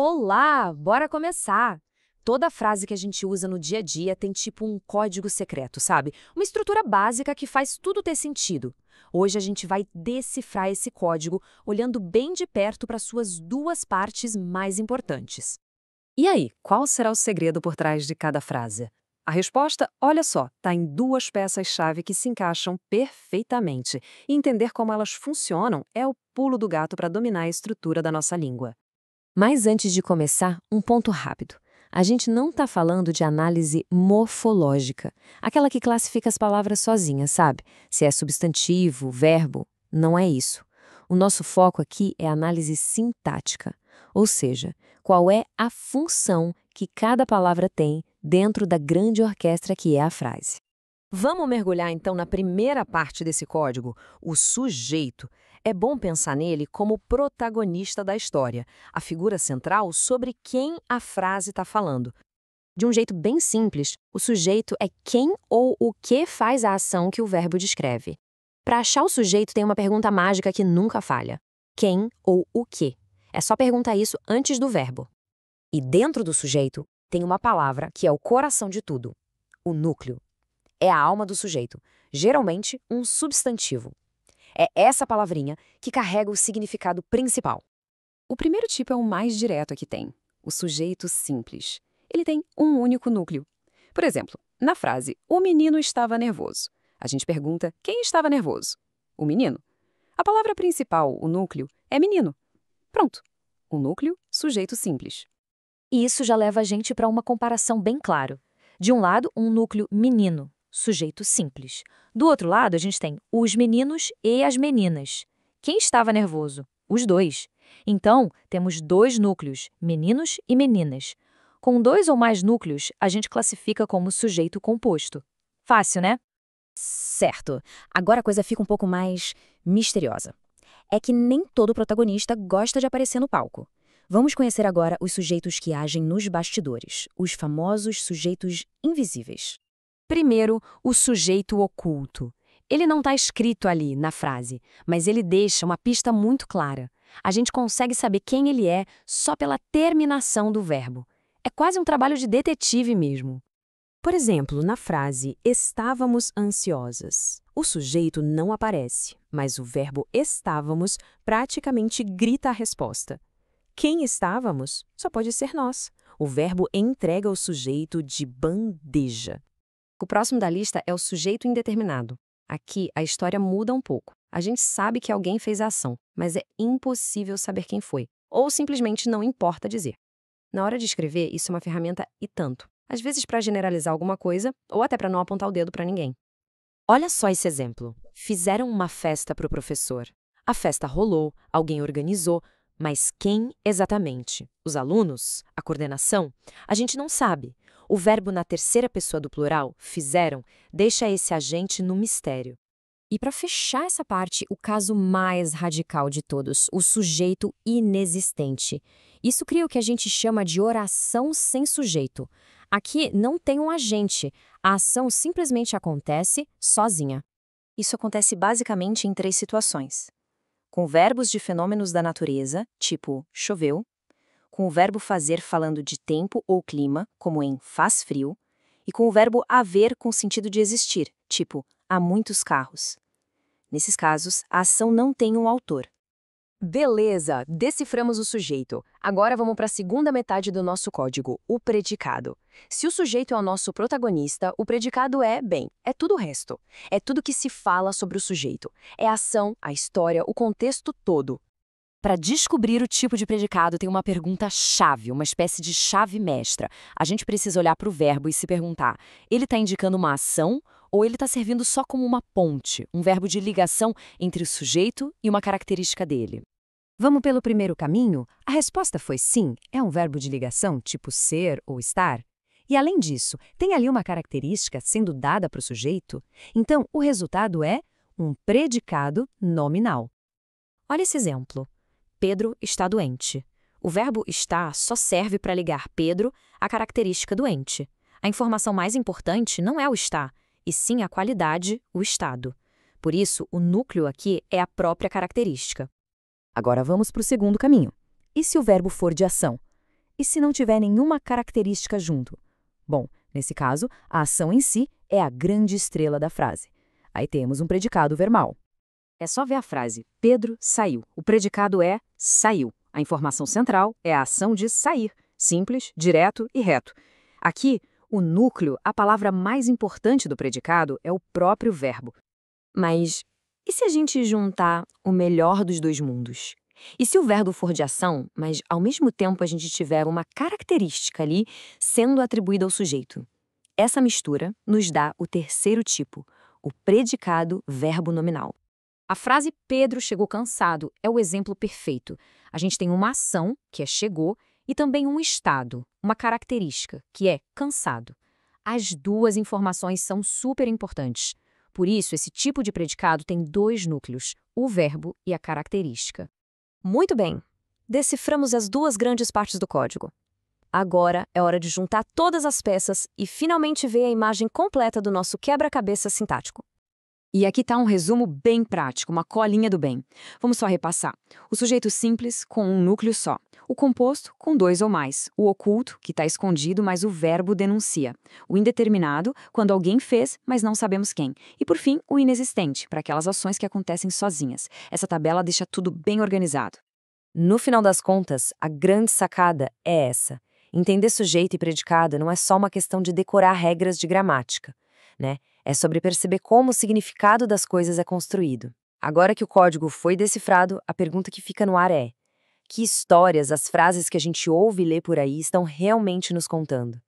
Olá, bora começar! Toda frase que a gente usa no dia a dia tem tipo um código secreto, sabe? Uma estrutura básica que faz tudo ter sentido. Hoje a gente vai decifrar esse código olhando bem de perto para suas duas partes mais importantes. E aí, qual será o segredo por trás de cada frase? A resposta, olha só, está em duas peças-chave que se encaixam perfeitamente. E entender como elas funcionam é o pulo do gato para dominar a estrutura da nossa língua. Mas antes de começar, um ponto rápido. A gente não está falando de análise morfológica, aquela que classifica as palavras sozinha, sabe? Se é substantivo, verbo, não é isso. O nosso foco aqui é análise sintática, ou seja, qual é a função que cada palavra tem dentro da grande orquestra que é a frase. Vamos mergulhar então na primeira parte desse código, o sujeito. É bom pensar nele como protagonista da história, a figura central sobre quem a frase está falando. De um jeito bem simples, o sujeito é quem ou o que faz a ação que o verbo descreve. Para achar o sujeito, tem uma pergunta mágica que nunca falha: quem ou o que? É só perguntar isso antes do verbo. E dentro do sujeito, tem uma palavra que é o coração de tudo: o núcleo. É a alma do sujeito, geralmente um substantivo. É essa palavrinha que carrega o significado principal. O primeiro tipo é o mais direto que tem, o sujeito simples. Ele tem um único núcleo. Por exemplo, na frase "o menino estava nervoso", a gente pergunta quem estava nervoso? O menino. A palavra principal, o núcleo, é menino. Pronto. O núcleo, sujeito simples. E isso já leva a gente para uma comparação bem clara. De um lado, um núcleo menino, sujeito simples. Do outro lado, a gente tem os meninos e as meninas. Quem estava nervoso? Os dois. Então, temos dois núcleos, meninos e meninas. Com dois ou mais núcleos, a gente classifica como sujeito composto. Fácil, né? Certo. Agora a coisa fica um pouco mais misteriosa. É que nem todo protagonista gosta de aparecer no palco. Vamos conhecer agora os sujeitos que agem nos bastidores, os famosos sujeitos invisíveis. Primeiro, o sujeito oculto. Ele não está escrito ali na frase, mas ele deixa uma pista muito clara. A gente consegue saber quem ele é só pela terminação do verbo. É quase um trabalho de detetive mesmo. Por exemplo, na frase "estávamos ansiosas", o sujeito não aparece, mas o verbo estávamos praticamente grita a resposta. Quem estávamos só pode ser nós. O verbo entrega o sujeito de bandeja. O próximo da lista é o sujeito indeterminado. Aqui, a história muda um pouco. A gente sabe que alguém fez a ação, mas é impossível saber quem foi, ou simplesmente não importa dizer. Na hora de escrever, isso é uma ferramenta e tanto. Às vezes para generalizar alguma coisa, ou até para não apontar o dedo para ninguém. Olha só esse exemplo. Fizeram uma festa para o professor. A festa rolou, alguém organizou, mas quem exatamente? Os alunos? A coordenação? A gente não sabe. O verbo na terceira pessoa do plural, fizeram, deixa esse agente no mistério. E para fechar essa parte, o caso mais radical de todos, o sujeito inexistente. Isso cria o que a gente chama de oração sem sujeito. Aqui não tem um agente, a ação simplesmente acontece sozinha. Isso acontece basicamente em três situações: com verbos de fenômenos da natureza, tipo choveu; com o verbo fazer falando de tempo ou clima, como em faz frio; e com o verbo haver com sentido de existir, tipo há muitos carros. Nesses casos, a ação não tem um autor. Beleza, deciframos o sujeito. Agora vamos para a segunda metade do nosso código, o predicado. Se o sujeito é o nosso protagonista, o predicado é tudo o resto. É tudo que se fala sobre o sujeito. É a ação, a história, o contexto todo. Para descobrir o tipo de predicado, tem uma pergunta-chave, uma espécie de chave mestra. A gente precisa olhar para o verbo e se perguntar: ele está indicando uma ação ou ele está servindo só como uma ponte, um verbo de ligação entre o sujeito e uma característica dele? Vamos pelo primeiro caminho? A resposta foi sim, é um verbo de ligação, tipo ser ou estar. E além disso, tem ali uma característica sendo dada para o sujeito. Então, o resultado é um predicado nominal. Olha esse exemplo. Pedro está doente. O verbo estar só serve para ligar Pedro à característica doente. A informação mais importante não é o estar, e sim a qualidade, o estado. Por isso, o núcleo aqui é a própria característica. Agora vamos para o segundo caminho. E se o verbo for de ação? E se não tiver nenhuma característica junto? Bom, nesse caso, a ação em si é a grande estrela da frase. Aí temos um predicado verbal. É só ver a frase Pedro saiu. O predicado é saiu. A informação central é a ação de sair. Simples, direto e reto. Aqui, o núcleo, a palavra mais importante do predicado, é o próprio verbo. Mas e se a gente juntar o melhor dos dois mundos? E se o verbo for de ação, mas ao mesmo tempo a gente tiver uma característica ali sendo atribuída ao sujeito? Essa mistura nos dá o terceiro tipo, o predicado verbo nominal. A frase Pedro chegou cansado é o exemplo perfeito. A gente tem uma ação, que é chegou, e também um estado, uma característica, que é cansado. As duas informações são super importantes. Por isso, esse tipo de predicado tem dois núcleos, o verbo e a característica. Muito bem, deciframos as duas grandes partes do código. Agora é hora de juntar todas as peças e finalmente ver a imagem completa do nosso quebra-cabeça sintático. E aqui está um resumo bem prático, uma colinha do bem. Vamos só repassar. O sujeito simples, com um núcleo só. O composto, com dois ou mais. O oculto, que está escondido, mas o verbo denuncia. O indeterminado, quando alguém fez, mas não sabemos quem. E, por fim, o inexistente, para aquelas ações que acontecem sozinhas. Essa tabela deixa tudo bem organizado. No final das contas, a grande sacada é essa. Entender sujeito e predicado não é só uma questão de decorar regras de gramática, né? É sobre perceber como o significado das coisas é construído. Agora que o código foi decifrado, a pergunta que fica no ar é: que histórias as frases que a gente ouve e lê por aí estão realmente nos contando?